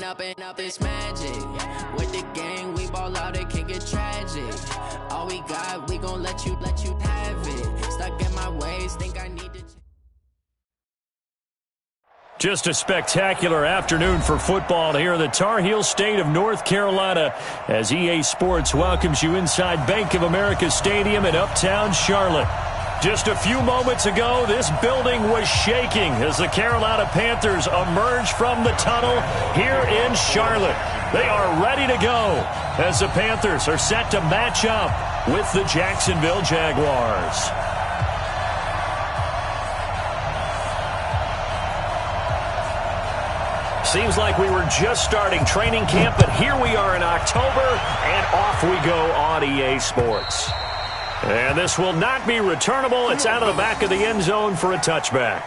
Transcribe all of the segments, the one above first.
Up and up this magic. With the gang, we ball out, it can get tragic. All we got, we gon' let you have it. Stuck in my ways, think I need to. Just a spectacular afternoon for football here in the Tar Heel state of North Carolina as EA Sports welcomes you inside Bank of America Stadium in Uptown Charlotte. Just a few moments ago, this building was shaking as the Carolina Panthers emerged from the tunnel here in Charlotte. They are ready to go as the Panthers are set to match up with the Jacksonville Jaguars. Seems like we were just starting training camp, but here we are in October, and off we go on EA Sports. And this will not be returnable. It's out of the back of the end zone for a touchback.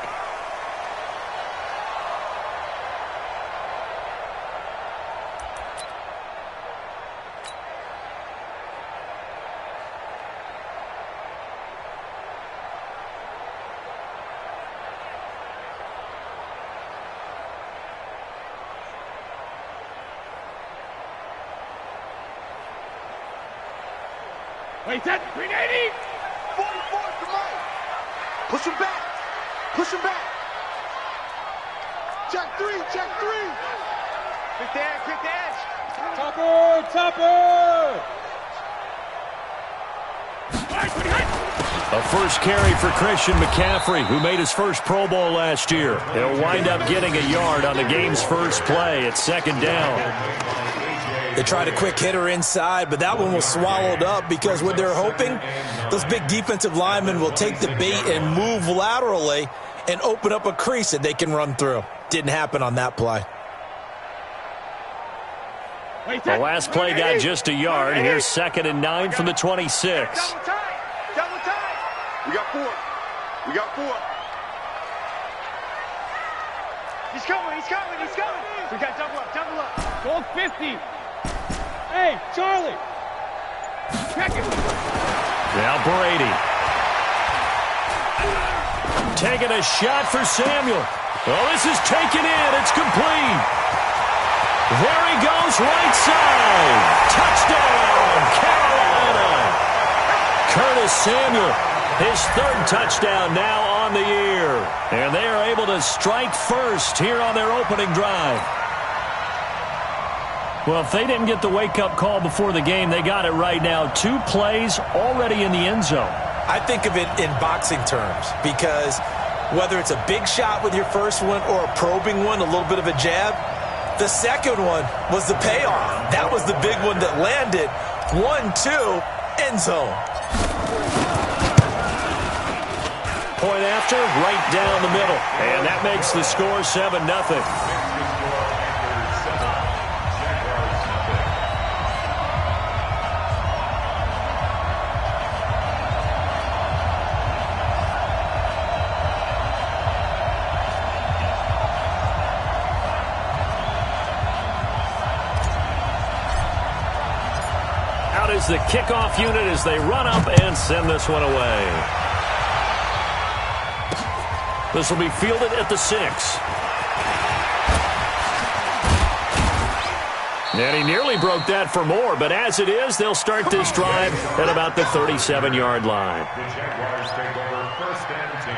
Wait, that 380! 44, come on! Push him back! Push him back! Check three! Quick dash! Topper! A first carry for Christian McCaffrey, who made his first Pro Bowl last year. He'll wind up getting a yard on the game's first play at second down. They tried a quick hitter inside, but that one was swallowed up because what they're hoping, those big defensive linemen will take the bait and move laterally and open up a crease that they can run through. Didn't happen on that play. The last play got just a yard. Here's 2nd and 9 from the 26. Double time! We got four. He's coming! We got double up. Goal 50. Hey, Charlie. Check it. Now Brady. Taking a shot for Samuel. Well, this is taken in. It's complete. There he goes, right side. Touchdown, Carolina. Curtis Samuel, his 3rd touchdown now on the year. And they are able to strike first here on their opening drive. Well, if they didn't get the wake-up call before the game, they got it right now. 2 plays already in the end zone. I think of it in boxing terms because whether it's a big shot with your first one or a probing one, a little bit of a jab, the second one was the payoff. That was the big one that landed. 1-2, end zone. Point after, right down the middle. And that makes the score 7-0. Out is the kickoff unit as they run up and send this one away. This will be fielded at the 6. And he nearly broke that for more, but as it is, they'll start this drive at about the 37-yard line. The Jaguars take over 1st and 10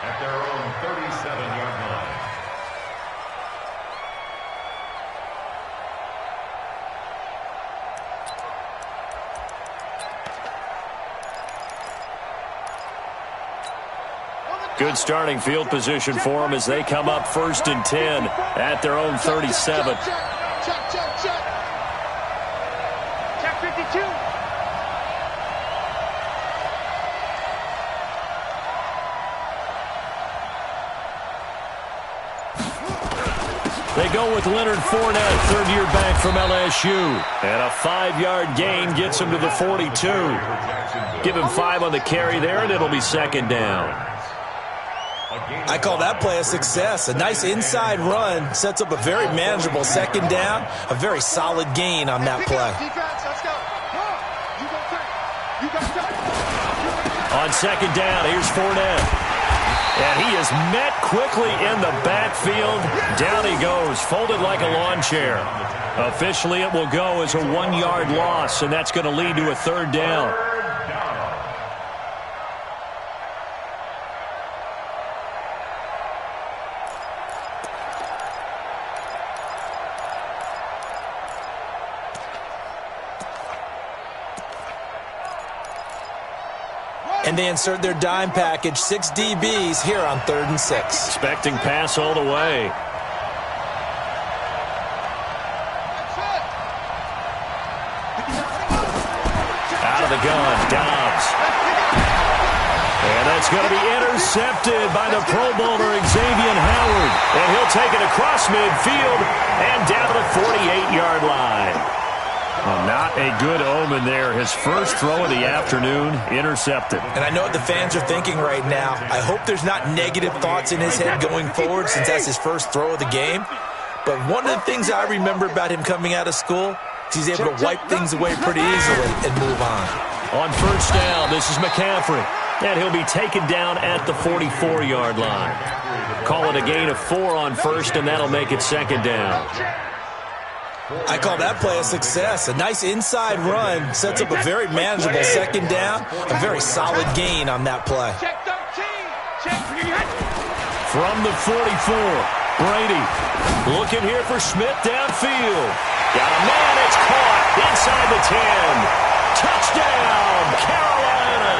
at their own 37-yard line. Good starting field position for them as they come up 1st and 10 at their own 37. Check 52. They go with Leonard Fournette, 3rd-year back from LSU. And a 5-yard gain gets him to the 42. Give him 5 on the carry there, and it'll be 2nd down. I call that play a success. A nice inside run sets up a very manageable 2nd down. A very solid gain on that play. Defense, let's go. You go take. You got On second down, here's Fournette. And he is met quickly in the backfield. Down he goes, folded like a lawn chair. Officially, it will go as a 1-yard loss, and that's going to lead to a third down. And they insert their dime package, 6 DBs here on 3rd and 6. Expecting pass all the way. Out of the gun, Dobbs. And that's going to be intercepted by the Pro Bowler, Xavier Howard. And he'll take it across midfield and down to the 48-yard line. Well, not a good omen there. His first throw of the afternoon, intercepted. And I know what the fans are thinking right now. I hope there's not negative thoughts in his head going forward since that's his first throw of the game. But one of the things I remember about him coming out of school is he's able to wipe things away pretty easily and move on. On first down, this is McCaffrey. And he'll be taken down at the 44-yard line. Call it a gain of 4 on first, and that'll make it second down. I call that play a success. A nice inside run sets up a very manageable second down. A very solid gain on that play. From the 44, Brady looking here for Smith downfield. Got a man, it's caught inside the 10. Touchdown, Carolina.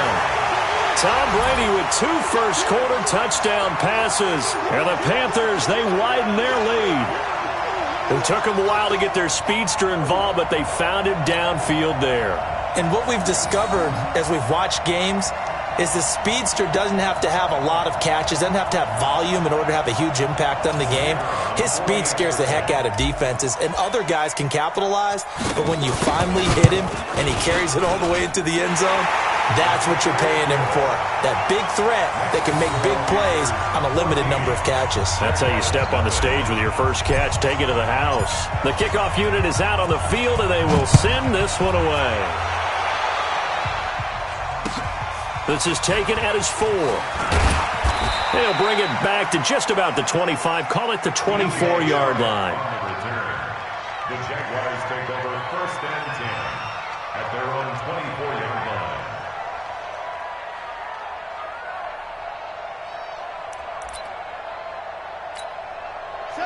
Tom Brady with 2 first-quarter touchdown passes. And the Panthers, they widen their lead. It took them a while to get their speedster involved, but they found him downfield there. And what we've discovered as we've watched games is the speedster doesn't have to have a lot of catches, doesn't have to have volume in order to have a huge impact on the game. His speed scares the heck out of defenses, and other guys can capitalize, but when you finally hit him and he carries it all the way into the end zone, that's what you're paying him for. That big threat that can make big plays on a limited number of catches. That's how you step on the stage with your first catch. Take it to the house. The kickoff unit is out on the field, and they will send this one away. This is taken at his 4. They'll bring it back to just about the 25. Call it the 24-yard line. The Jaguars take over 1st and 10 at their own 24-yard line.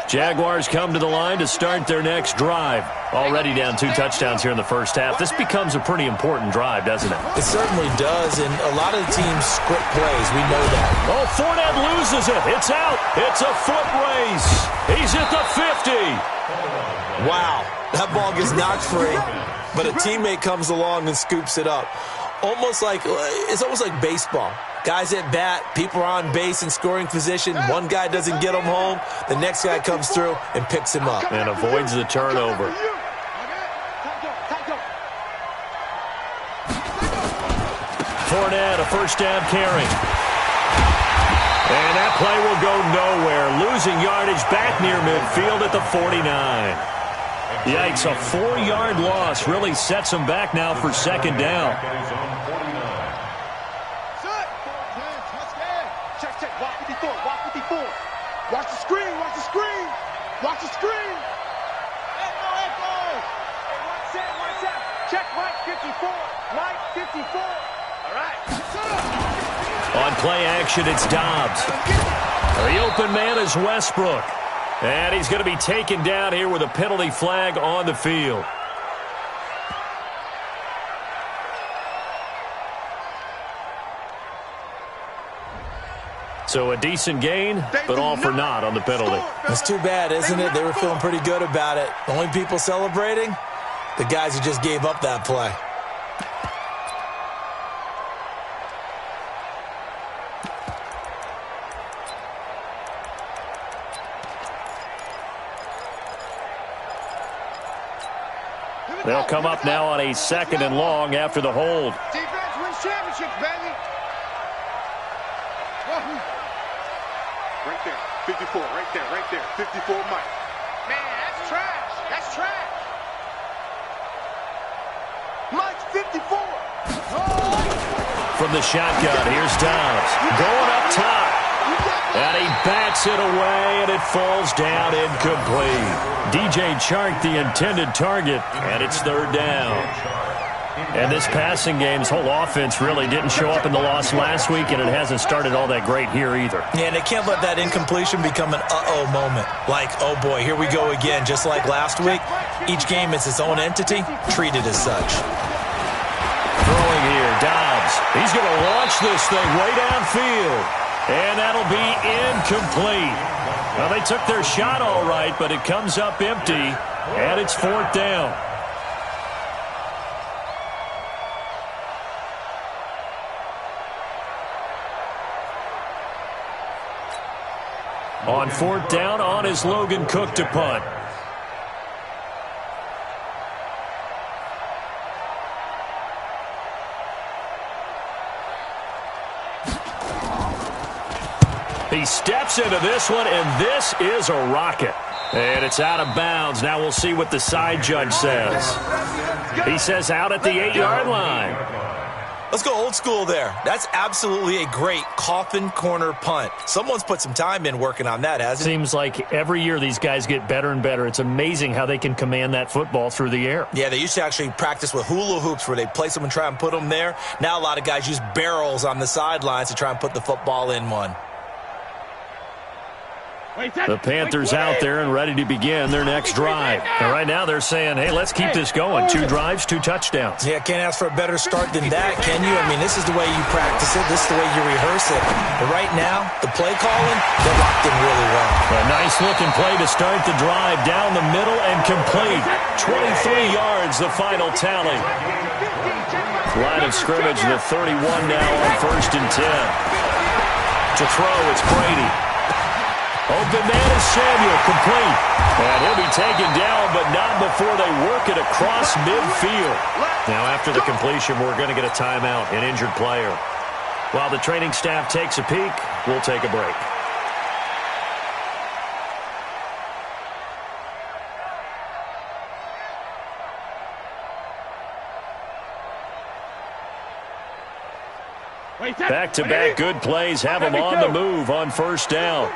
Jaguars come to the line to start their next drive. Already down 2 touchdowns here in the first half. This becomes a pretty important drive, doesn't it? It certainly does, and a lot of the teams script plays. We know that. Oh, Fournette loses it. It's out. It's a foot race. He's at the 50. Wow, that ball gets knocked free, but a teammate comes along and scoops it up. It's almost like baseball. Guys at bat, people are on base in scoring position. One guy doesn't get him home. The next guy comes through and picks him up. And avoids the turnover. Fournette, a first down carry. And that play will go nowhere. Losing yardage back near midfield at the 49. Yikes, a 4-yard loss really sets him back now for second down. Watch the screen, watch the screen, watch the screen. Echo. Hey, watch that. Check right 54, right 54. All right. On play action, it's Dobbs. The open man is Westbrook. And he's going to be taken down here with a penalty flag on the field. So a decent gain, but all for naught on the penalty. That's too bad, isn't it? They were feeling pretty good about it. The only people celebrating? The guys who just gave up that play. They'll come up now on a 2nd and long after the hold. Defense wins championships, baby. Right there, 54, right there, 54 Mike. Man, that's trash. That's trash. Mike's 54. Oh. from the shotgun. Here's Dobbs going up top. And he bats it away, and it falls down incomplete. DJ Chark, the intended target, and it's third down. And this passing game's whole offense really didn't show up in the loss last week, and it hasn't started all that great here either. Yeah, and they can't let that incompletion become an uh-oh moment. Like, oh boy, here we go again, just like last week. Each game is its own entity, treated as such. Throwing here, Dobbs. He's going to launch this thing way downfield. And that'll be incomplete. Well, they took their shot all right, but it comes up empty, and it's fourth down. On fourth down, on is Logan Cook to punt. He steps into this one, and this is a rocket. And it's out of bounds. Now we'll see what the side judge says. He says out at the 8-yard line. Let's go old school there. That's absolutely a great coffin corner punt. Someone's put some time in working on that, hasn't it? Seems like every year these guys get better and better. It's amazing how they can command that football through the air. Yeah, they used to actually practice with hula hoops where they place them and try and put them there. Now a lot of guys use barrels on the sidelines to try and put the football in one. The Panthers out there and ready to begin their next drive. And right now they're saying, hey, let's keep this going. 2 drives, 2 touchdowns. Yeah, can't ask for a better start than that, can you? I mean, this is the way you practice it. This is the way you rehearse it. But right now, the play calling, they're locked in really well. A nice-looking play to start the drive. Down the middle and complete. 23 yards, the final tally. Line of scrimmage, the 31 now on 1st and 10. To throw, it's Brady. Open man is Samuel, complete. And he'll be taken down, but not before they work it across midfield. Now, after the completion, we're going to get a timeout, an injured player. While the training staff takes a peek, we'll take a break. Back-to-back good plays have them on the move on first down.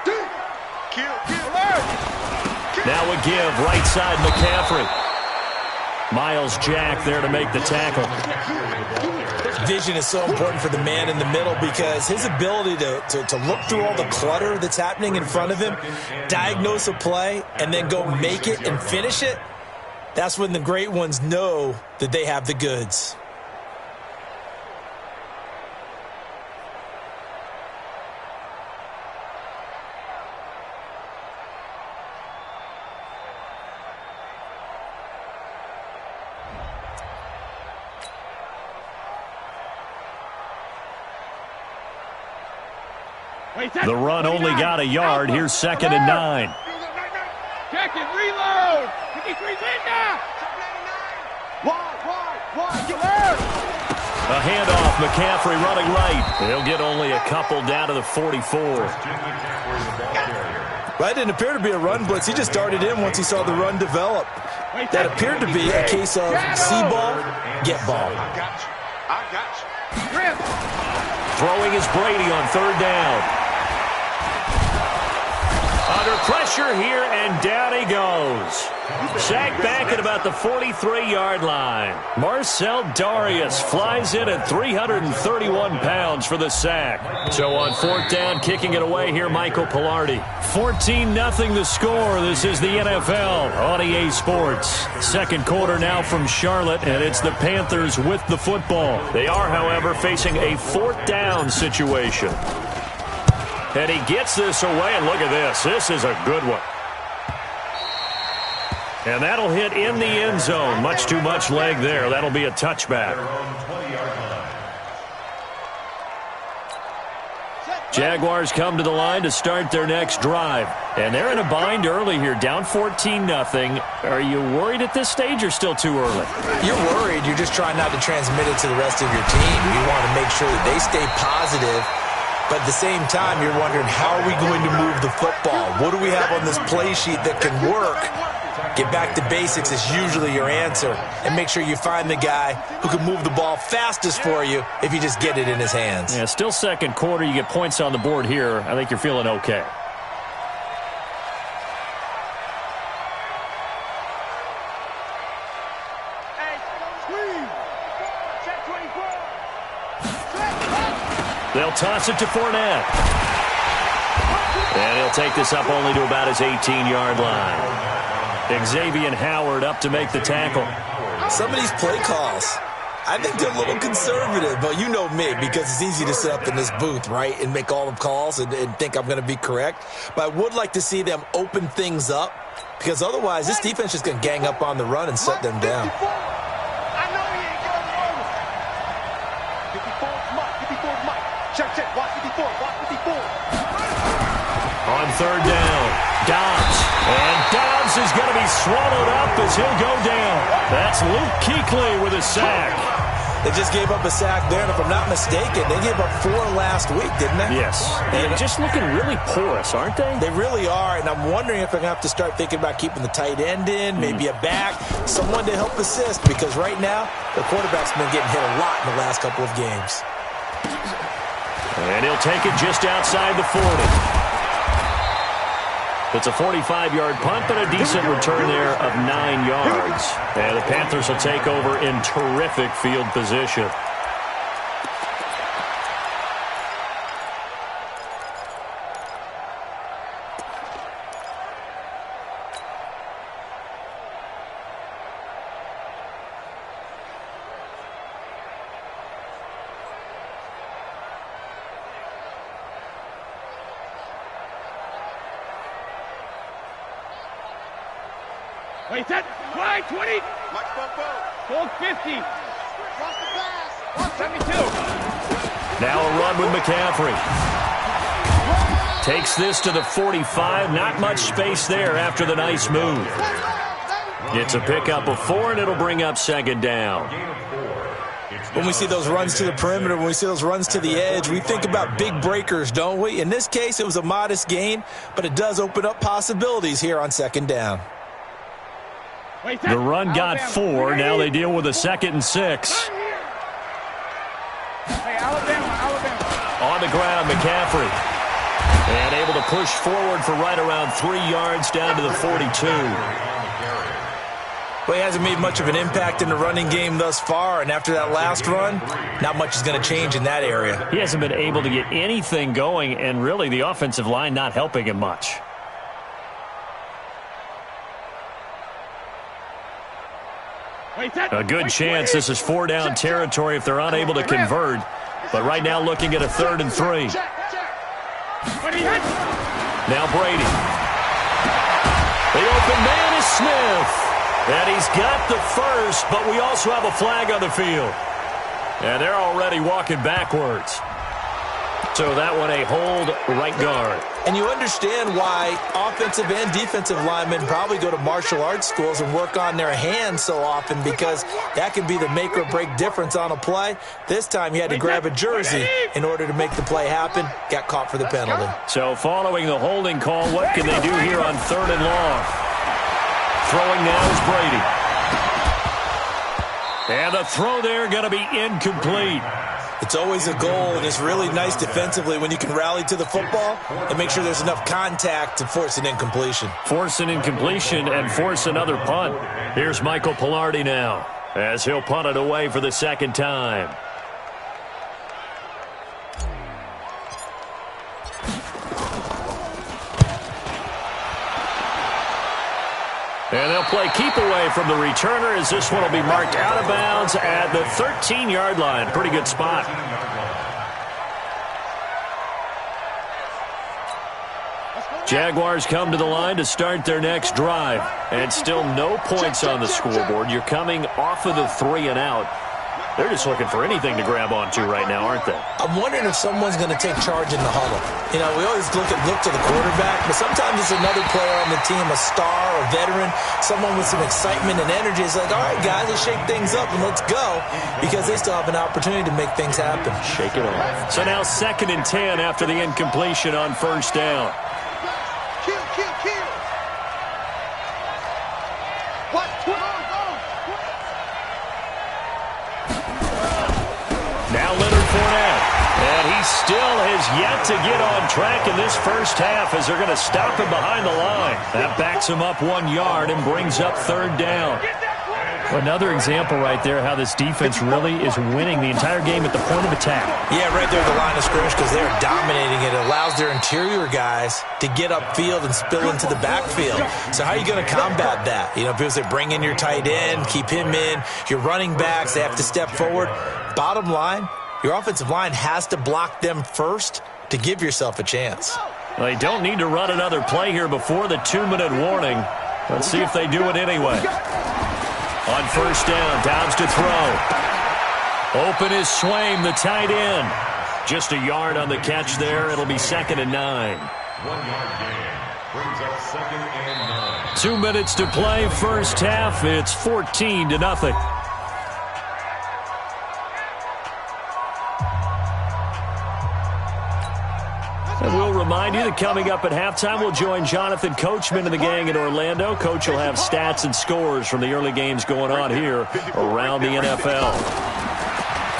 Now a give, right side McCaffrey. Miles Jack there to make the tackle. Vision is so important for the man in the middle because his ability to look through all the clutter that's happening in front of him, diagnose a play, and then go make it and finish it, that's when the great ones know that they have the goods. The run only got a yard. Here's 2nd and 9. Check it, reload. 53's in now. A handoff, McCaffrey running right. He'll get only a couple down to the 44. That didn't appear to be a run blitz. He just darted in once he saw the run develop. That appeared to be a case of see ball, get ball. I got you. Throwing is Brady on 3rd down. Under pressure here, and down he goes. Sacked back at about the 43-yard line. Marcel Darius flies in at 331 pounds for the sack. So on 4th down, kicking it away here, Michael Pilardi. 14-0 the score. This is the NFL on EA Sports. Second quarter now from Charlotte, and it's the Panthers with the football. They are, however, facing a 4th down situation. And he gets this away, and look at this. This is a good one. And that'll hit in the end zone. Much too much leg there. That'll be a touchback. Jaguars come to the line to start their next drive. And they're in a bind early here, down 14-0. Are you worried at this stage or still too early? You're worried. You're just trying not to transmit it to the rest of your team. You want to make sure that they stay positive. But at the same time, you're wondering, how are we going to move the football? What do we have on this play sheet that can work Get back to basics is usually your answer. And make sure you find the guy who can move the ball fastest for you if you just get it in his hands. Yeah, still second quarter. You get points on the board here. I think you're feeling okay. They'll toss it to Fournette. And he'll take this up only to about his 18-yard line. Xavier Howard up to make the tackle. Some of these play calls, I think they're a little conservative, but you know me, because it's easy to sit up in this booth, right, and make all the calls and think I'm going to be correct. But I would like to see them open things up, because otherwise this defense is going to gang up on the run and shut them down. Check, watch 54, watch 54. On third down, Dobbs. And Dobbs is going to be swallowed up as he'll go down. That's Luke Kuechly with a sack. They just gave up a sack there, and if I'm not mistaken, they gave up 4 last week, didn't they? Yes. And just looking really porous, aren't they? They really are, and I'm wondering if I'm going to have to start thinking about keeping the tight end in, maybe a back, someone to help assist, because right now the quarterback's been getting hit a lot in the last couple of games. And he'll take it just outside the 40. It's a 45-yard punt, but a decent return there of 9 yards. And the Panthers will take over in terrific field position. Wait, set. Wide, 20. Hold 50. 72. Now a run with McCaffrey. Takes this to the 45. Not much space there after the nice move. It's a pickup of 4, and it'll bring up second down. When we see those runs to the perimeter, when we see those runs to the edge, we think about big breakers, don't we? In this case, it was a modest gain, but it does open up possibilities here on second down. The run got 4. Now they deal with a 2nd and 6. Hey, Alabama. On the ground, McCaffrey. And able to push forward for right around 3 yards down to the 42. Well, he hasn't made much of an impact in the running game thus far, and after that last run, not much is going to change in that area. He hasn't been able to get anything going, and really the offensive line not helping him much. A good chance this is 4-down territory if they're unable to convert. But right now looking at a 3rd and 3. Now Brady. The open man is Smith. And he's got the first, but we also have a flag on the field. And they're already walking backwards. So that one a hold right guard. And you understand why offensive and defensive linemen probably go to martial arts schools and work on their hands so often, because that can be the make or break difference on a play. This time he had to grab a jersey in order to make the play happen. Got caught for the penalty. So following the holding call, what can they do here on 3rd and long? Throwing now is Brady. And the throw there going to be incomplete. It's always a goal, and it's really nice defensively when you can rally to the football and make sure there's enough contact to force an incompletion. Force an incompletion and force another punt. Here's Michael Pilardi now as he'll punt it away for the 2nd time. And they'll play keep away from the returner as this one will be marked out of bounds at the 13-yard line. Pretty good spot. Jaguars come to the line to start their next drive. And still no points on the scoreboard. You're coming off of the 3 and out. They're just looking for anything to grab onto right now, aren't they? I'm wondering if someone's going to take charge in the huddle. You know, we always look to the quarterback, but sometimes it's another player on the team, a star, a veteran, someone with some excitement and energy. It's like, all right, guys, let's shake things up and let's go, because they still have an opportunity to make things happen. Shake it off. So now 2nd and 10 after the incompletion on 1st down. Fournette. And he still has yet to get on track in this first half as they're going to stop him behind the line. That backs him up 1 yard and brings up third down. Another example right there how this defense really is winning the entire game at the point of attack. Yeah, right there at the line of scrimmage because they're dominating it. It allows their interior guys to get upfield and spill into the backfield. So how are you going to combat that? You know, people say bring in your tight end, keep him in. Your running backs, they have to step forward. Bottom line, your offensive line has to block them first to give yourself a chance. Well, they don't need to run another play here before the 2-minute warning. Let's see if they do it anyway. On first down, Dobbs to throw. Open is Swaim, the tight end. Just a yard on the catch there. It'll be 2nd and 9. 1 yard gain brings up 2nd and 9. 2 minutes to play, first half. It's 14-0. And we'll remind you that coming up at halftime, we'll join Jonathan Coachman and the gang in Orlando. Coach will have stats and scores from the early games going on here around the NFL.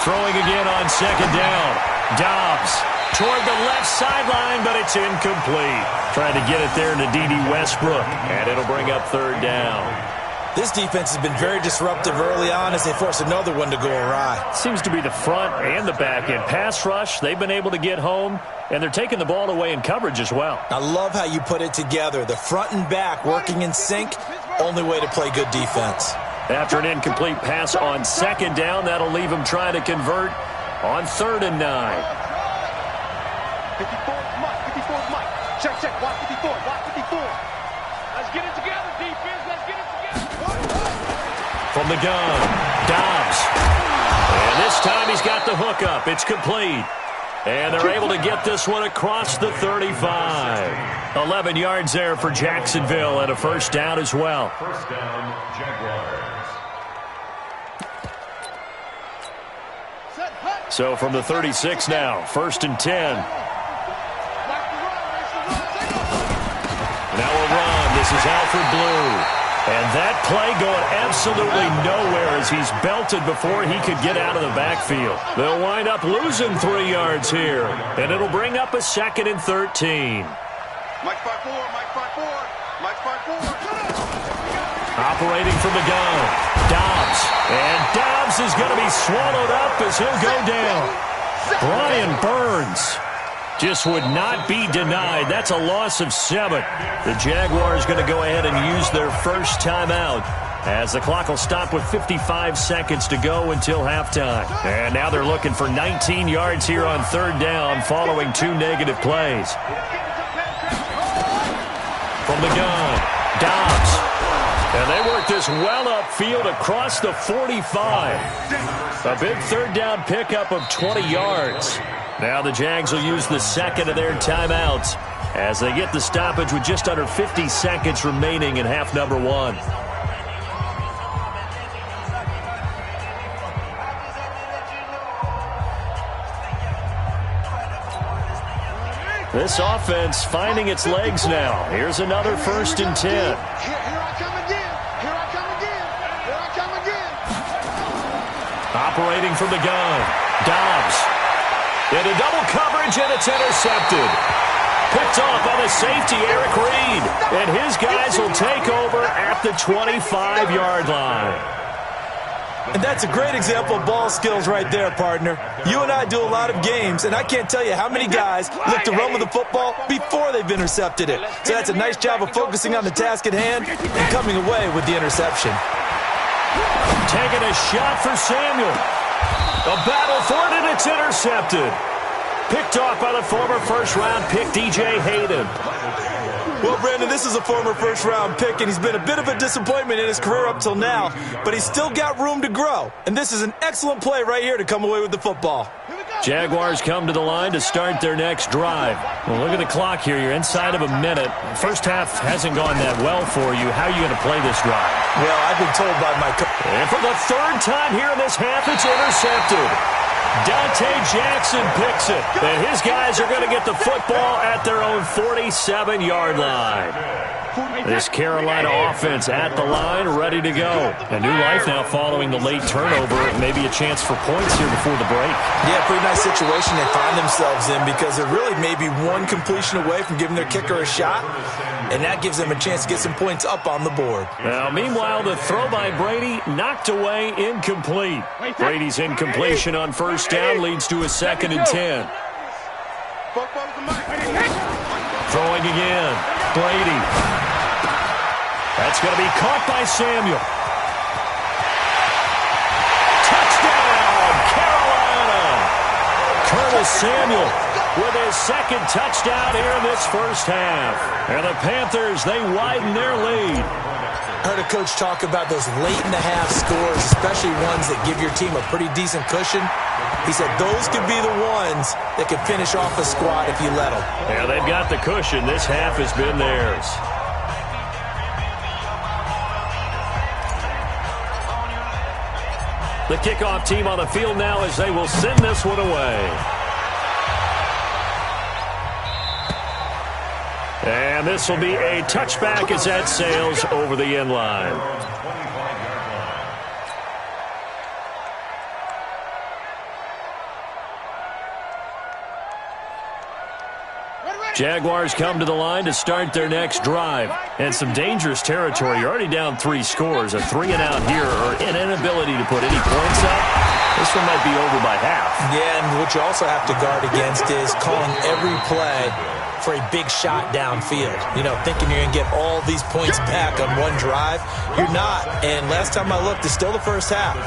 Throwing again on second down. Dobbs toward the left sideline, but it's incomplete. Trying to get it there to D.D. Westbrook, and it'll bring up third down. This defense has been very disruptive early on as they force another one to go awry. Seems to be the front and the back end. Pass rush, they've been able to get home, and they're taking the ball away in coverage as well. I love how you put it together. The front and back working in sync, only way to play good defense. After an incomplete pass on second down, that'll leave them trying to convert on 3rd and 9. 54, Mike. 54, Mike. Check. Watch 54. Watch 54. Let's get it together, defense. Let's get it together. From the gun, Dobbs. And this time he's got the hook up. It's complete. And they're able to get this one across the 35. 11 yards there for Jacksonville and a first down as well. First down, Jaguars. So from the 36 now, 1st and 10. Now a run. This is Alfred Blue. And that play going absolutely nowhere as he's belted before he could get out of the backfield. They'll wind up losing 3 yards here. And it'll bring up a 2nd and 13. Mike 5-4. Mike 5-4. Mike 5-4. Operating from the gun, Dobbs. And Dobbs is going to be swallowed up as he'll go down. Brian Burns just would not be denied. That's a loss of 7. The Jaguars going to go ahead and use their first timeout as the clock will stop with 55 seconds to go until halftime. And now they're looking for 19 yards here on 3rd down following 2 negative plays. From the gun, Dobbs. And they work this well upfield across the 45. A big 3rd down pickup of 20 yards. Now the Jags will use the 2nd of their timeouts as they get the stoppage with just under 50 seconds remaining in half number 1. This offense finding its legs now. Here's another 1st and 10. Here I come again. Here I come again. Here I come again. Operating from the gun, Dobbs. Into double coverage, and it's intercepted. Picked off by the safety, Eric Reed. And his guys will take over at the 25-yard line. And that's a great example of ball skills right there, partner. You and I do a lot of games, and I can't tell you how many guys look to run with the football before they've intercepted it. So that's a nice job of focusing on the task at hand and coming away with the interception. Taking a shot for Samuel. A battle for it, and it's intercepted. Picked off by the former first-round pick, DJ Hayden. Well, Brandon, this is a former first-round pick, and he's been a bit of a disappointment in his career up till now, but he's still got room to grow. And this is an excellent play right here to come away with the football. Jaguars come to the line to start their next drive. Well, look at the clock here. You're inside of a minute. First half hasn't gone that well for you. How are you going to play this drive? Well, I've been told by my coach. And for the 3rd time here in this half, it's intercepted. Dante Jackson picks it. And his guys are going to get the football at their own 47-yard line. This Carolina offense at the line, ready to go. A new life now following the late turnover. Maybe a chance for points here before the break. Yeah, pretty nice situation they find themselves in because they're really maybe one completion away from giving their kicker a shot, and that gives them a chance to get some points up on the board. Now, meanwhile, the throw by Brady knocked away, incomplete. Brady's incompletion on first down leads to a 2nd and 10. Throwing again. Brady. That's going to be caught by Samuel. Touchdown, Carolina! Curtis Samuel with his 2nd touchdown here in this first half. And the Panthers, they widen their lead. I heard a coach talk about those late-in-the-half scores, especially ones that give your team a pretty decent cushion. He said those could be the ones that could finish off a squad if you let them. Yeah, they've got the cushion. This half has been theirs. The kickoff team on the field now as they will send this one away. And this will be a touchback as that sails over the end line. Jaguars come to the line to start their next drive. And some dangerous territory. You're already down 3 scores. A 3-and-out here or an inability to put any points up. This one might be over by half. Yeah, and what you also have to guard against is calling every play for a big shot downfield. You know, thinking you're going to get all these points back on one drive. You're not. And last time I looked, it's still the first half.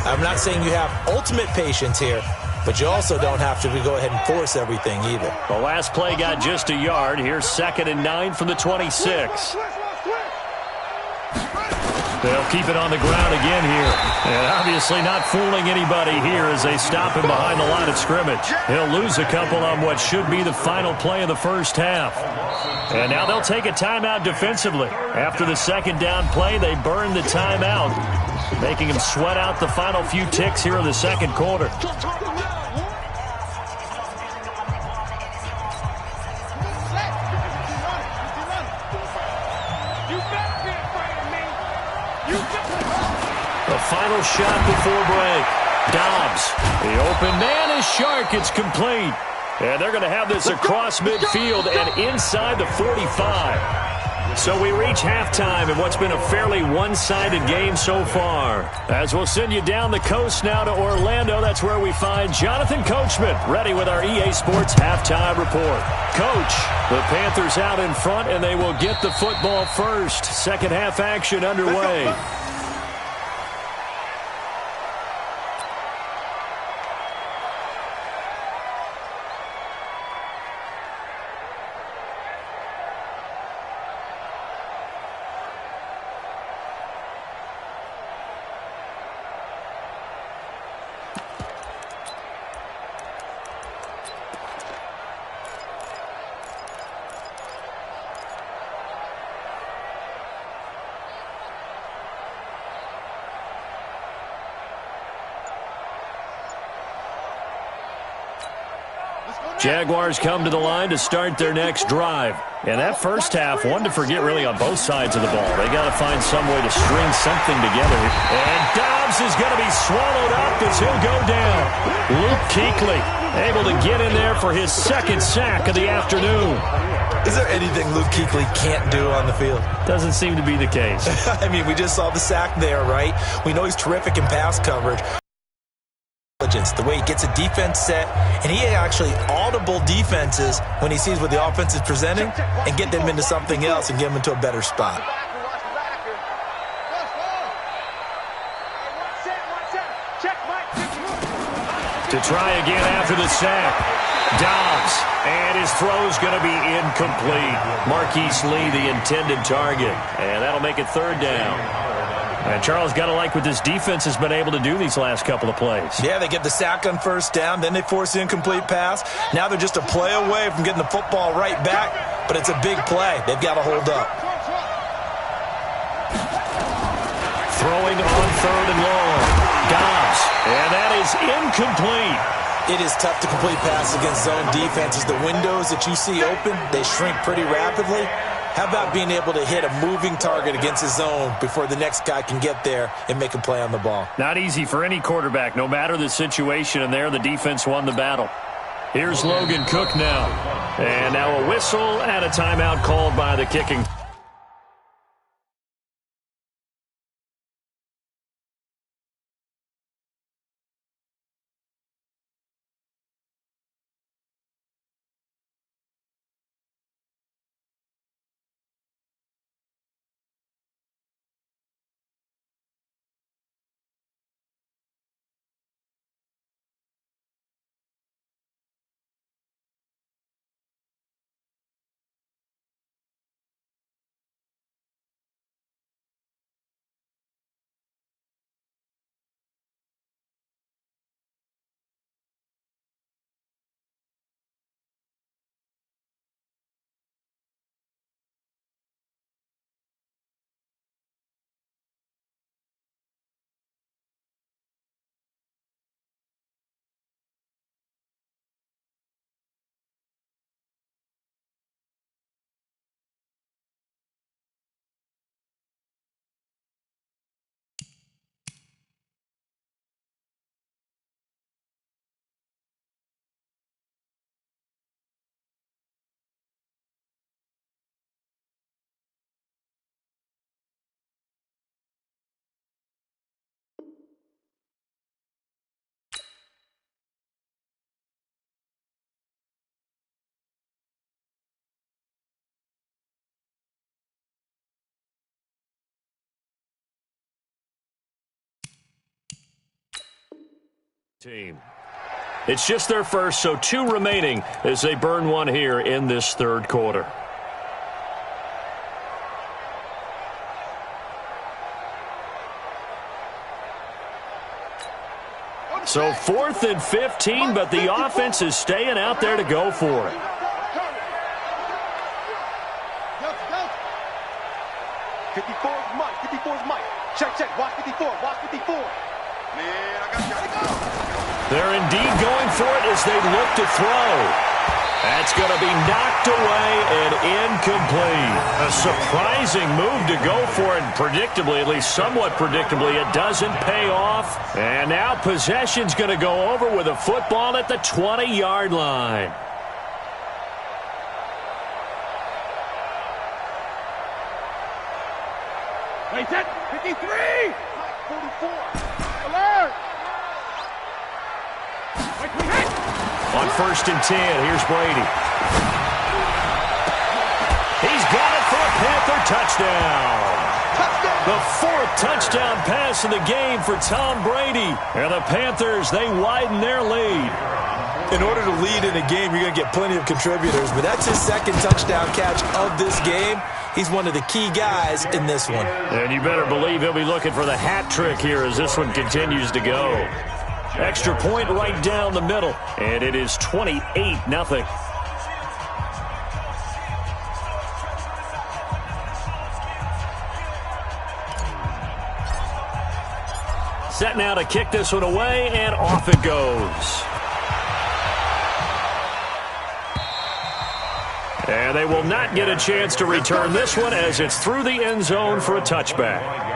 I'm not saying you have ultimate patience here, but you also don't have to go ahead and force everything either. The last play got just a yard. Here's 2nd and 9 from the 26. They'll keep it on the ground again here. And obviously not fooling anybody here as they stop him behind the line of scrimmage. He'll lose a couple on what should be the final play of the first half. And now they'll take a timeout defensively. After the 2nd down play, they burn the timeout, making him sweat out the final few ticks here in the 2nd quarter. The final shot before break. Dobbs. The open man is Shark. It's complete. And they're going to have this across midfield and inside the 45. So we reach halftime in what's been a fairly one-sided game so far. As we'll send you down the coast now to Orlando, that's where we find Jonathan Coachman ready with our EA Sports halftime report. Coach, the Panthers out in front, and they will get the football first. Second half action underway. Jaguars come to the line to start their next drive. And that first half, one to forget really on both sides of the ball. They got to find some way to string something together. And Dobbs is going to be swallowed up as he'll go down. Luke Kuechly able to get in there for his 2nd sack of the afternoon. Is there anything Luke Kuechly can't do on the field? Doesn't seem to be the case. I mean, we just saw the sack there, right? We know he's terrific in pass coverage. The way he gets a defense set, and he actually audible defenses when he sees what the offense is presenting and get them into something else and get them into a better spot. To try again after the sack. Dobbs, and his throw's going to be incomplete. Marquise Lee, the intended target, and that'll make it 3rd down. And Charles, got to like what this defense has been able to do these last couple of plays. Yeah, they get the sack on first down, then they force the incomplete pass. Now they're just a play away from getting the football right back, but it's a big play. They've got to hold up. Throwing on 3rd and long. Dobbs, and that is is incomplete. It is tough to complete passes against zone defenses. The windows that you see open, they shrink pretty rapidly. How about being able to hit a moving target against his zone before the next guy can get there and make a play on the ball? Not easy for any quarterback, no matter the situation, and there the defense won the battle. Here's Logan Cook now. And now a whistle and a timeout called by the kicking. Team. It's just their first, so 2 remaining as they burn one here in this third quarter. So 4th and 15, but the offense is staying out there to go for it. Mike. 54 is Mike. Check. Watch 54. Watch 54. Man, I got to go. They're indeed going for it as they look to throw. That's going to be knocked away and incomplete. A surprising move to go for it. Predictably, at least somewhat predictably, it doesn't pay off. And now possession's going to go over with a football at the 20-yard line. Wait, set, 53! 44. Alert! On 1st and 10, here's Brady. He's got it for a Panther touchdown. The 4th touchdown pass of the game for Tom Brady. And the Panthers, they widen their lead. In order to lead in a game, you're going to get plenty of contributors, but that's his 2nd touchdown catch of this game. He's one of the key guys in this one. And you better believe he'll be looking for the hat trick here as this one continues to go. Extra point right down the middle, and it is 28-0. Set now to kick this one away, and off it goes. And they will not get a chance to return this one as it's through the end zone for a touchback.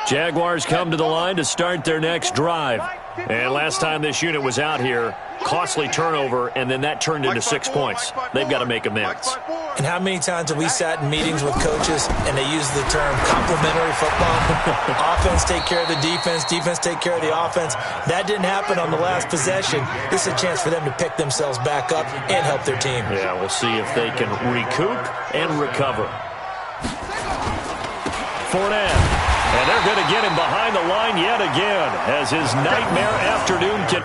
Jaguars come to the line to start their next drive. And last time this unit was out here, costly turnover, and then that turned into 6 points. They've got to make amends. And how many times have we sat in meetings with coaches and they use the term complementary football? Offense take care of the defense, defense take care of the offense. That didn't happen on the last possession. This is a chance for them to pick themselves back up and help their team. Yeah, we'll see if they can recoup and recover. Fournette. And they're going to get him behind the line yet again as his nightmare afternoon can...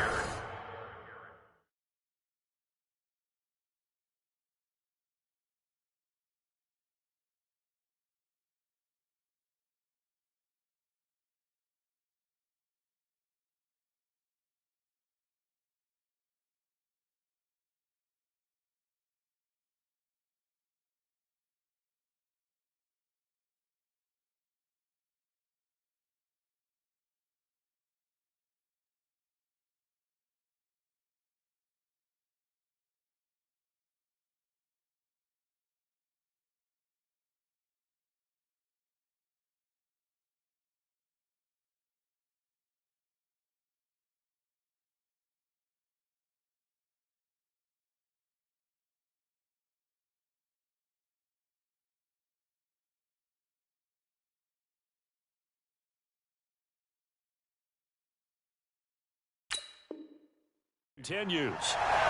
Continues.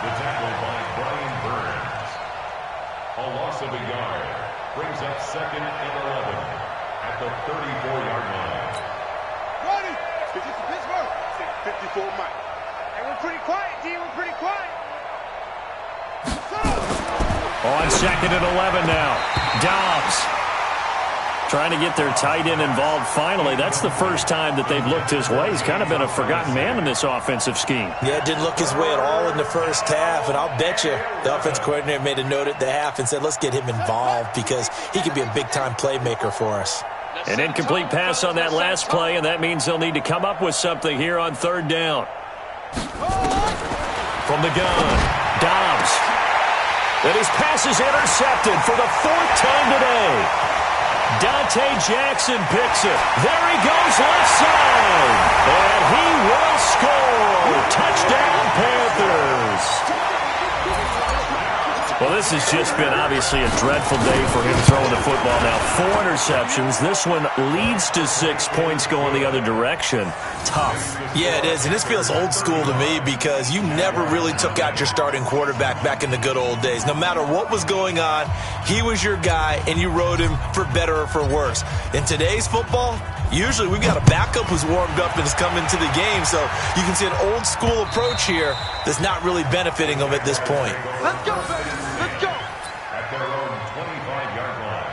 The tackle by Brian Burns. A loss of a yard brings up 2nd and 11 at the 34-yard line. Ready? Pittsburgh. 54 Mike. And we're pretty quiet, D. We're pretty quiet. On 2nd and 11 now. Dobbs trying to get their tight end involved finally. That's the first time that they've looked his way. He's kind of been a forgotten man in this offensive scheme. Yeah, didn't look his way at all in the first half, and I'll bet you the offense coordinator made a note at the half and said, let's get him involved because he could be a big-time playmaker for us. An incomplete pass on that last play, and that means they'll need to come up with something here on 3rd down. From the gun, Dobbs. And his pass is intercepted for the 4th time today. Dante Jackson picks it. There he goes left side. And he will score. Touchdown, Panthers. Well, this has just been obviously a dreadful day for him throwing the football. Now, 4 interceptions. This one leads to 6 points going the other direction. Tough. Yeah, it is, and this feels old school to me because you never really took out your starting quarterback back in the good old days. No matter what was going on, he was your guy, and you rode him for better or for worse. In today's football, usually we've got a backup who's warmed up and has come into the game, so you can see an old school approach here that's not really benefiting them at this point. Let's go, baby. Let's go. At their own 25-yard line.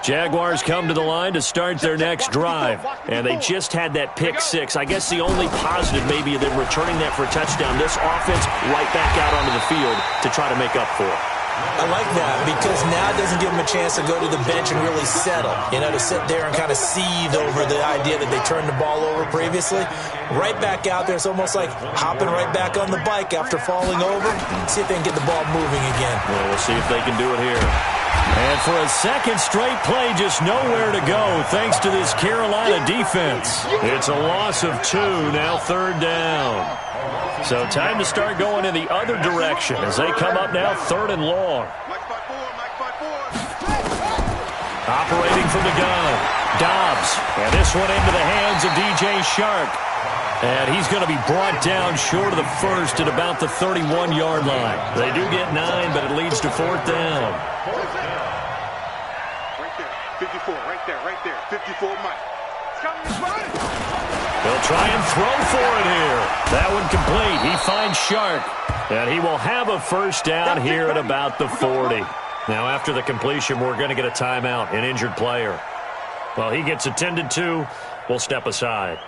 Jaguars come to the line to start their next drive, and they just had that pick 6. I guess the only positive maybe of them returning that for a touchdown. This offense right back out onto the field to try to make up for it. I like that because now it doesn't give them a chance to go to the bench and really settle, to sit there and kind of seethe over the idea that they turned the ball over previously. Right back out there, it's almost like hopping right back on the bike after falling over. See if they can get the ball moving again. Well, we'll see if they can do it here. And for a second straight play, just nowhere to go thanks to this Carolina defense. It's a loss of 2, now 3rd down. So time to start going in the other direction as they come up now 3rd and long. Operating from the gun, Dobbs. And this one into the hands of DJ Shark. And he's going to be brought down short of the first at about the 31-yard line. They do get 9, but it leads to 4th down. Right there, 54, right there, 54 Mike. They'll try and throw for it here. That one complete. He finds Shark. And he will have a 1st down here at about the 40. Now, after the completion, we're going to get a timeout, an injured player. Well, he gets attended to. We'll step aside.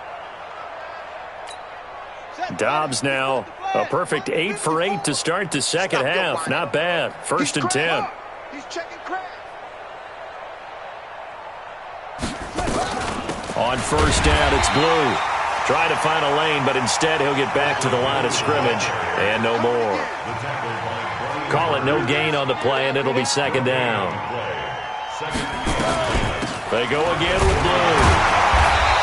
Dobbs now a perfect 8 for 8 to start the second half. Not bad. 1st and 10. He's checking crap. On 1st down, it's Blue. Trying to find a lane, but instead he'll get back to the line of scrimmage. And no more. Call it no gain on the play, and it'll be 2nd down. They go again with Blue.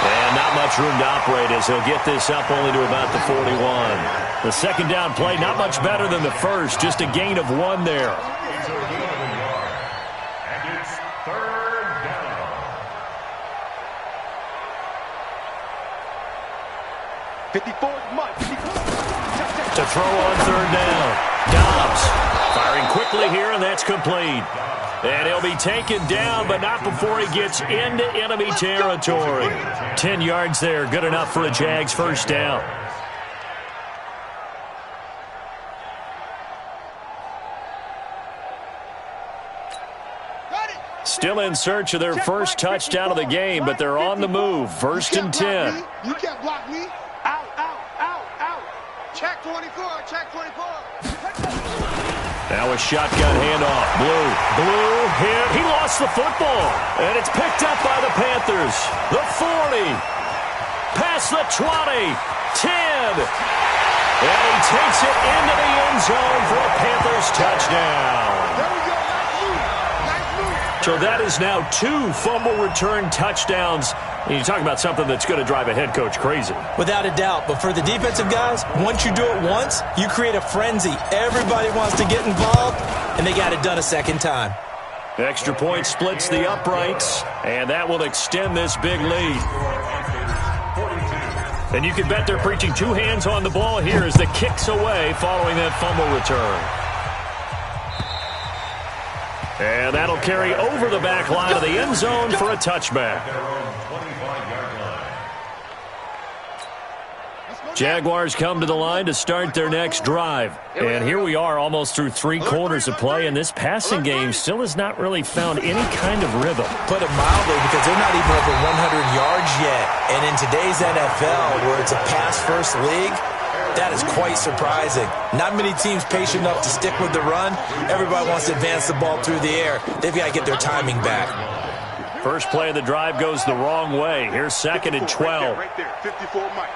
And not much room to operate as he'll get this up only to about the 41. The 2nd down play, not much better than the first. Just a gain of 1 there. And it's 3rd down. To throw on 3rd down. Dobbs firing quickly here, and that's complete. And he'll be taken down, but not before he gets into enemy territory. 10 yards there, good enough for a Jags 1st down. Still in search of their first touchdown of the game, but they're on the move. 1st and 10. You can't block me. Out, out, out, out. Check 24, check 24. Now a shotgun handoff. Blue hit. He lost the football. And it's picked up by the Panthers. The 40. Past the 20. 10. And he takes it into the end zone for a Panthers touchdown. There we go. Nice move. So that is now 2 fumble return touchdowns. And you talk about something that's going to drive a head coach crazy. Without a doubt. But for the defensive guys, once you do it once, you create a frenzy. Everybody wants to get involved, and they got it done a 2nd time. Extra point splits the uprights, and that will extend this big lead. And you can bet they're preaching two hands on the ball here as the kick's away following that fumble return. And that'll carry over the back line of the end zone for a touchback. Jaguars come to the line to start their next drive. And here we are almost through 3 quarters of play, and this passing game still has not really found any kind of rhythm. Put it mildly, because they're not even over 100 yards yet. And in today's NFL, where it's a pass-first league, that is quite surprising. Not many teams patient enough to stick with the run. Everybody wants to advance the ball through the air. They've got to get their timing back. First play of the drive goes the wrong way. Here's 2nd and 12. Right there, 54 Mike.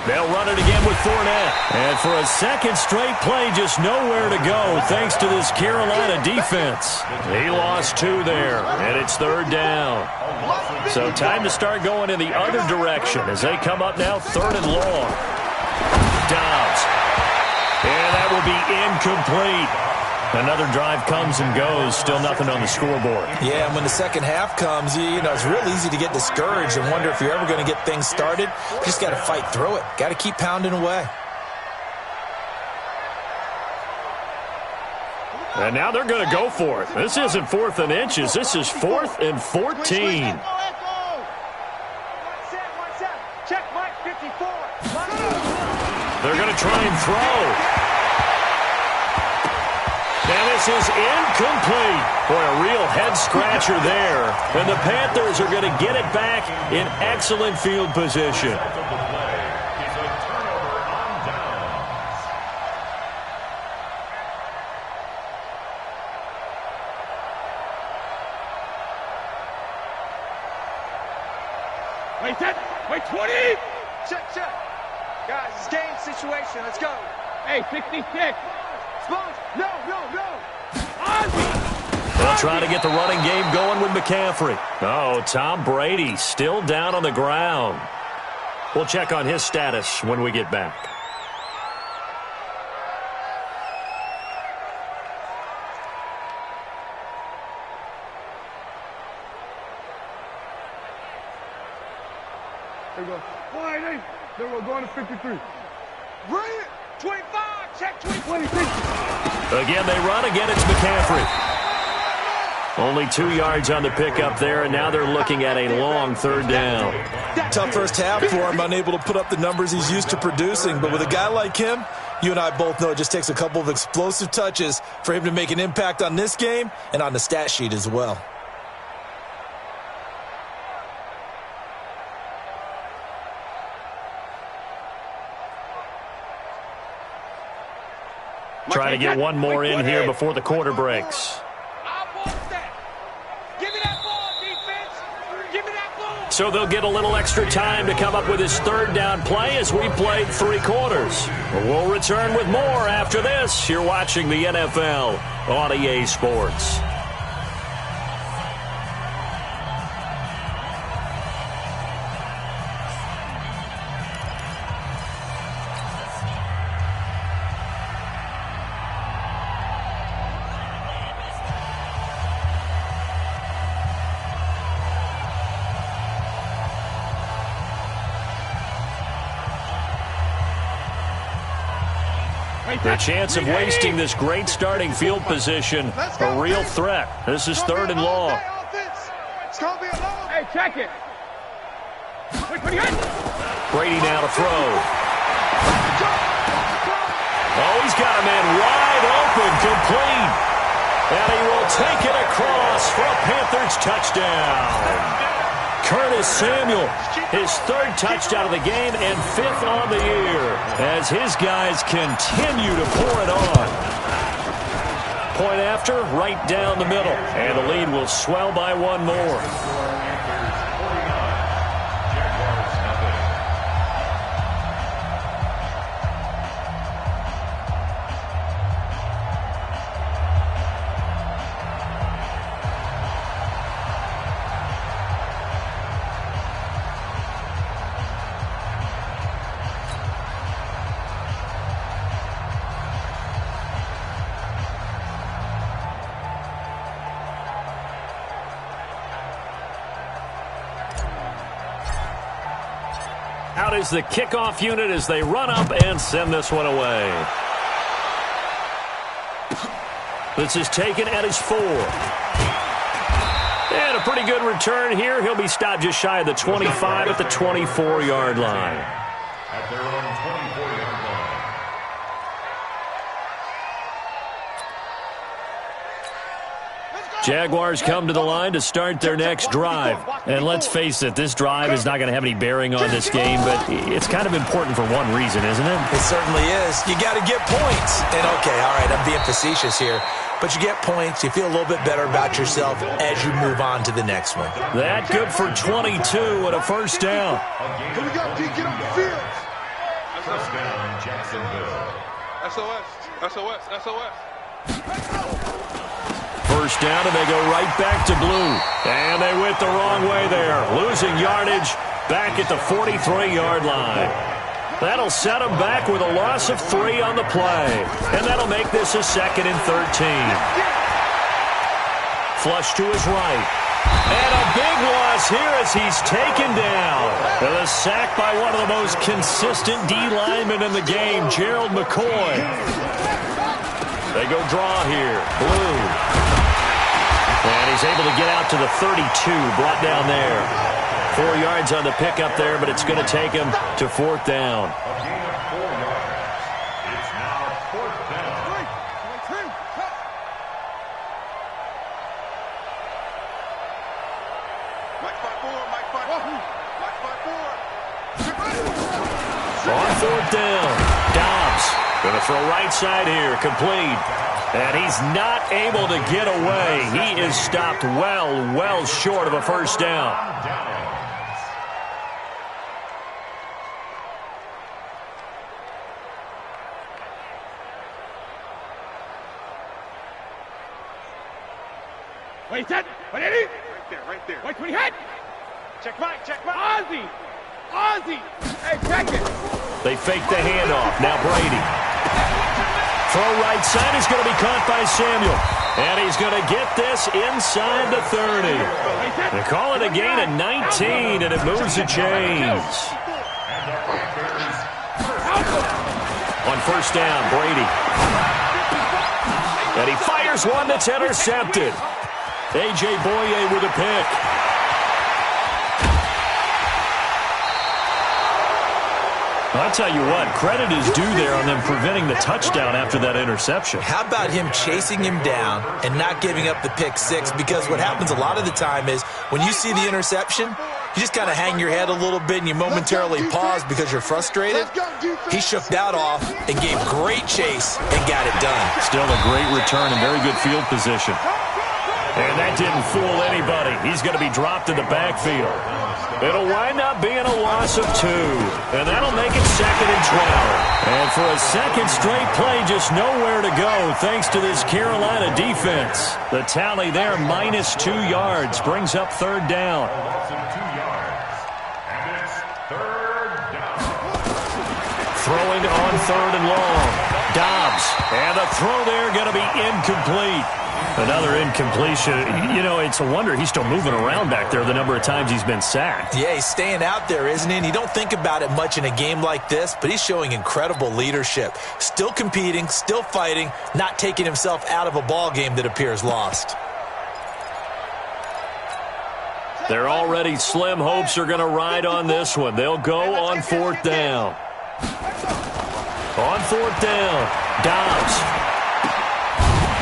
They'll run it again with Fournette. And for a second straight play, just nowhere to go thanks to this Carolina defense. He lost 2 there, and it's 3rd down. So time to start going in the other direction as they come up now 3rd and long. Dobbs. And that will be incomplete. Another drive comes and goes, still nothing on the scoreboard. Yeah, and when the second half comes, you know, it's real easy to get discouraged and wonder if you're ever going to get things started. You just got to fight through it. Got to keep pounding away. And now they're going to go for it. This isn't 4th and inches. This is 4th and 14. Check Mike 54. They're going to try and throw. And this is incomplete. Boy, a real head-scratcher there. And the Panthers are going to get it back in excellent field position. Wait, set. Wait, 20. Check. Guys, it's game situation. Let's go. Hey, 66. No. They'll try to get the running game going with McCaffrey. Oh, Tom Brady still down on the ground. We'll check on his status when we get back. There we go. Wide. There we go. Going to 53. Bring it. 25. Check 26. Again, they run. Again, it's McCaffrey. Only 2 yards on the pickup there, and now they're looking at a long 3rd down. Tough first half for him, unable to put up the numbers he's used to producing. But with a guy like him, you and I both know it just takes a couple of explosive touches for him to make an impact on this game and on the stat sheet as well. Trying to get one more in here before the quarter breaks. So they'll get a little extra time to come up with his 3rd down play as we played 3 quarters. We'll return with more after this. You're watching the NFL on EA Sports. The chance of wasting this great starting field position, a real threat. This is 3rd and long. Hey, check it. Brady now to throw. Oh, he's got a man wide open, complete. And he will take it across for a Panthers touchdown. Curtis Samuel, his 3rd touchdown of the game and 5th on the year as his guys continue to pour it on. Point after, right down the middle, and the lead will swell by 1 more. out is the kickoff unit as they run up and send this one away. This is taken at his 4. And a pretty good return here. He'll be stopped just shy of the 25 at the 24-yard line. At their own 24-yard line. Jaguars come to the line to start their next drive. And let's face it, this drive is not going to have any bearing on this game, but it's kind of important for one reason, isn't it? It certainly is. You got to get points. And, okay, all right, I'm being facetious here. But you get points, you feel a little bit better about yourself as you move on to the next one. That good for 22 and a first down. Here we go, D. Get on the field. First down, Jacksonville. SOS, SOS, SOS. First down, and they go right back to blue. And they went the wrong way there. Losing yardage back at the 43-yard line. That'll set them back with a loss of 3 on the play. And that'll make this a 2nd and 13. Flush to his right. And a big loss here as he's taken down. And a sack by one of the most consistent D linemen in the game, Gerald McCoy. They go draw here. Blue. And he's able to get out to the 32, brought down there. 4 yards on the pickup there, but it's going to take him to 4th down. A gain of 4 yards. It's now 4th down. Mike 5-4, Mike 5-4. Mike 5-4. On 4th down, Dobbs going to throw right side here, complete. And he's not able to get away. He is stopped well short of a first down. Wait, set. Wait, Eddie. Right there. Wait, 20 hit. Check Mike. Ozzy. Hey, check it. They fake the handoff. Now Brady. Throw right side is going to be caught by Samuel. And he's going to get this inside the 30. They call it a gain of 19, and it moves the chains. On first down, Brady. And he fires one that's intercepted. A.J. Boye with a pick. I'll tell you what, credit is due there on them preventing the touchdown after that interception. How about him chasing him down and not giving up the pick 6? Because what happens a lot of the time is when you see the interception, you just kind of hang your head a little bit and you momentarily pause because you're frustrated. He shook that off and gave great chase and got it done. Still a great return and very good field position. And that didn't fool anybody. He's going to be dropped in the backfield. It'll wind up being a loss of 2. And that'll make it 2nd and 12. And for a second straight play, just nowhere to go thanks to this Carolina defense. The tally there, minus 2 yards, brings up 3rd down. Loss of 2 yards. And it's 3rd down. Throwing on 3rd and long. Dobbs. And the throw there going to be incomplete. Another incompletion. You know, it's a wonder he's still moving around back there the number of times he's been sacked. Yeah, he's staying out there, isn't he? And you don't think about it much in a game like this, but he's showing incredible leadership. Still competing, still fighting, not taking himself out of a ball game that appears lost. Their already slim hopes are going to ride on this one. They'll go on 4th down. On 4th down, Dobbs.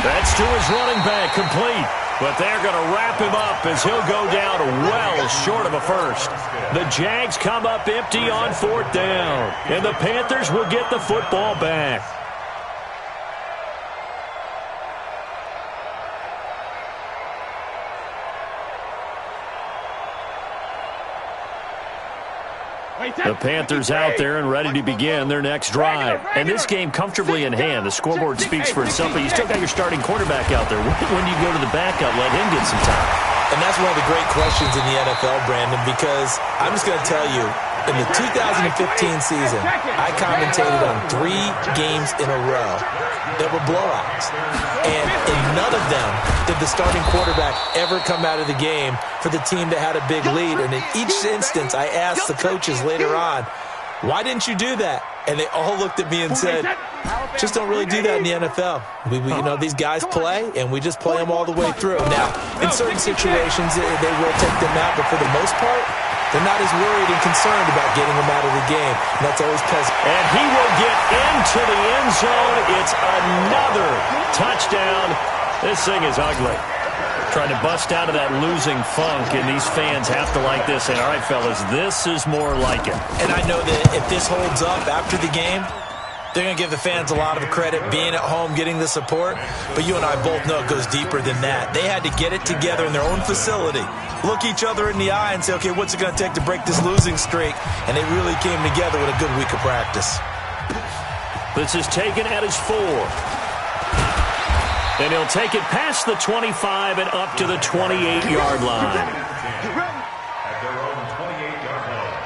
That's to his running back, complete. But they're going to wrap him up as he'll go down well short of a first. The Jags come up empty on 4th down. And the Panthers will get the football back. The Panthers out there and ready to begin their next drive. And this game comfortably in hand. The scoreboard speaks for itself, but you still got your starting quarterback out there. When do you go to the backup, let him get some time? And that's one of the great questions in the NFL, Brandon, because I'm just going to tell you, in the 2015 season, I commentated on 3 games in a row that were blowouts. And in none of them did the starting quarterback ever come out of the game for the team that had a big lead. And in each instance, I asked the coaches later on, Why didn't you do that? And they all looked at me and said, just don't really do that in the NFL. You know, these guys play, and we just play them all the way through. Now, in certain situations, they will take them out, but for the most part, they're not as worried and concerned about getting them out of the game. And that's always pleasant. And he will get into the end zone. It's another touchdown. This thing is ugly. Trying to bust out of that losing funk, and these fans have to like this. And all right, fellas, this is more like it. And I know that if this holds up after the game, they're going to give the fans a lot of credit being at home, getting the support. But you and I both know it goes deeper than that. They had to get it together in their own facility, look each other in the eye and say, okay, what's it going to take to break this losing streak? And they really came together with a good week of practice. This is taken at his 4. And he'll take it past the 25 and up to the 28-yard line. At their own 28-yard line.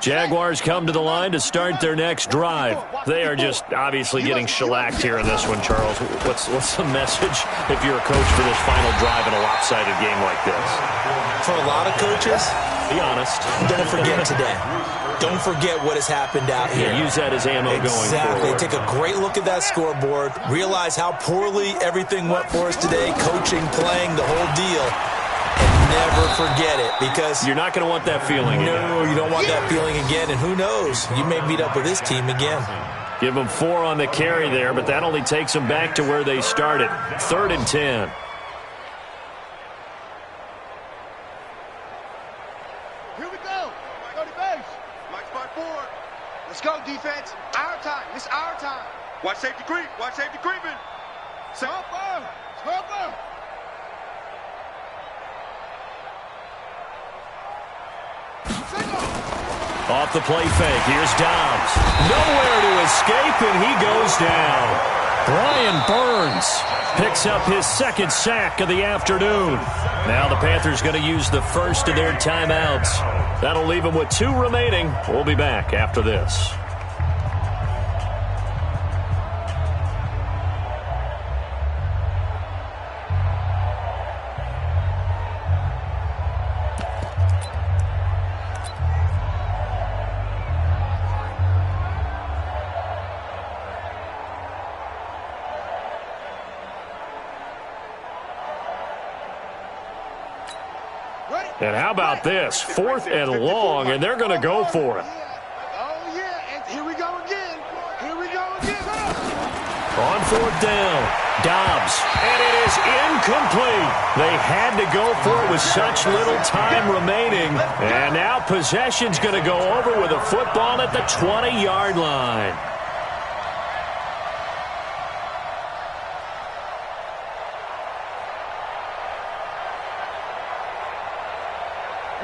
Jaguars come to the line to start their next drive. They are just obviously getting shellacked here in this one, Charles. What's the message if you're a coach for this final drive in a lopsided game like this? For a lot of coaches, be honest. Don't forget today. Don't forget what has happened out here. Yeah, use that as ammo going forward. Exactly. Take a great look at that scoreboard. Realize how poorly everything went for us today. Coaching, playing, the whole deal. And never forget it, because you're not going to want that feeling again. No, you don't want that feeling again. And who knows? You may meet up with this team again. Give them 4 on the carry there, but that only takes them back to where they started. 3rd and 10. Here we go. Go to base. Mike spot 4. Let's go, defense. Our time. It's our time. Watch safety creep. Watch safety creeping. Stopper. Stopper. Off the play fake. Here's Dobbs. Nowhere to escape, and he goes down. Brian Burns picks up his 2nd sack of the afternoon. Now the Panthers going to use the first of their timeouts. That'll leave them with 2 remaining. We'll be back after this. And how about this? 4th and long, and they're going to go for it. Oh, yeah, and here we go again. Here we go again. On 4th down, Dobbs, and it is incomplete. They had to go for it with such little time remaining, and now possession's going to go over with a football at the 20-yard line.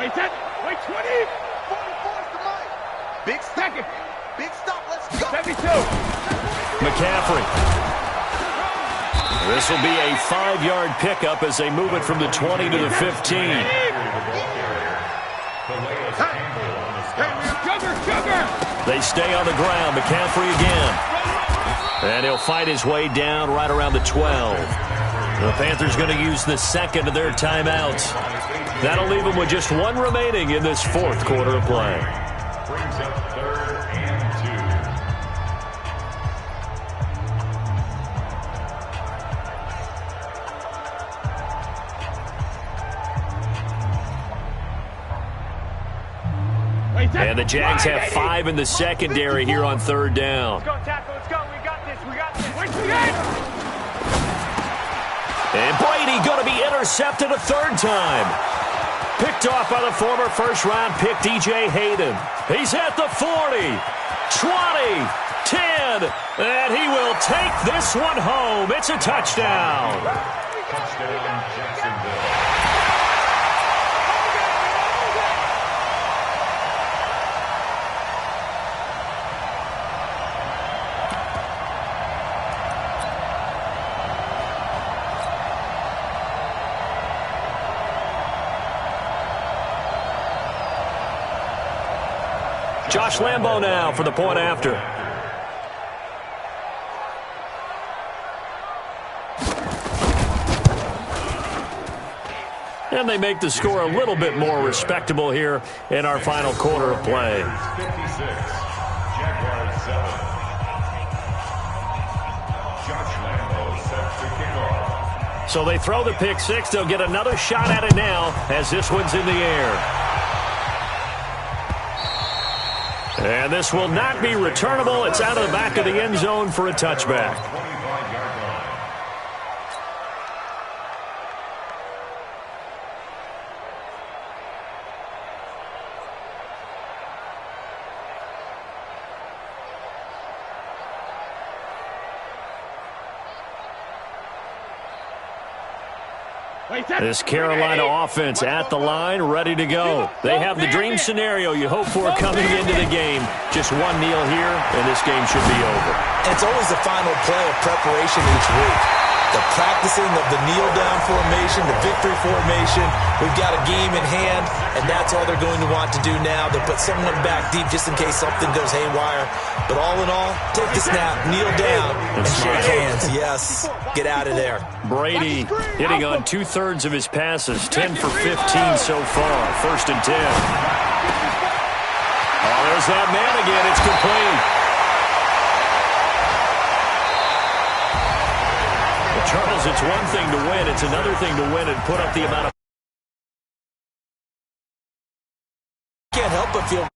Wait, 20. 44 to Mike. Big second. Big stop. Let's go. 72. McCaffrey. This will be a 5-yard pickup as they move it from the 20 to the 15. They stay on the ground. McCaffrey again. And he'll fight his way down right around the 12. The Panthers going to use the 2nd of their timeouts. That'll leave them with just 1 remaining in this 4th quarter of play. Brings up 3rd and 2. And the Jags have 5 in the secondary here on 3rd down. Let's go, tackle. Let's go. We got this. We got this. Wait, and Brady going to be intercepted a 3rd time. Picked off by the former first-round pick, DJ Hayden. He's at the 40, 20, 10, and he will take this one home. It's a touchdown. Touchdown, Jacksonville. Josh Lambo now for the point after. And they make the score a little bit more respectable here in our final quarter of play. 56, Jaguars 7. Josh Lambo set to kick off. So they throw the pick six. They'll get another shot at it now as this one's in the air. And this will not be returnable. It's out of the back of the end zone for a touchback. 25-yard line. This Carolina offense at the line, ready to go. They have the dream scenario you hope for coming into the game. Just one kneel here, and this game should be over. And it's always the final play of preparation each week. The practicing of the kneel-down formation, the victory formation. We've got a game in hand, and that's all they're going to want to do now. They'll put someone back deep just in case something goes haywire. But all in all, take the snap, kneel down, and shake hands. Yes, get out of there. Brady hitting on 2/3 of his passes, 10 for 15 so far. 1st and 10. Oh, there's that man again. It's complete. Charles, it's one thing to win. It's another thing to win and put up the amount of... Can't help but feel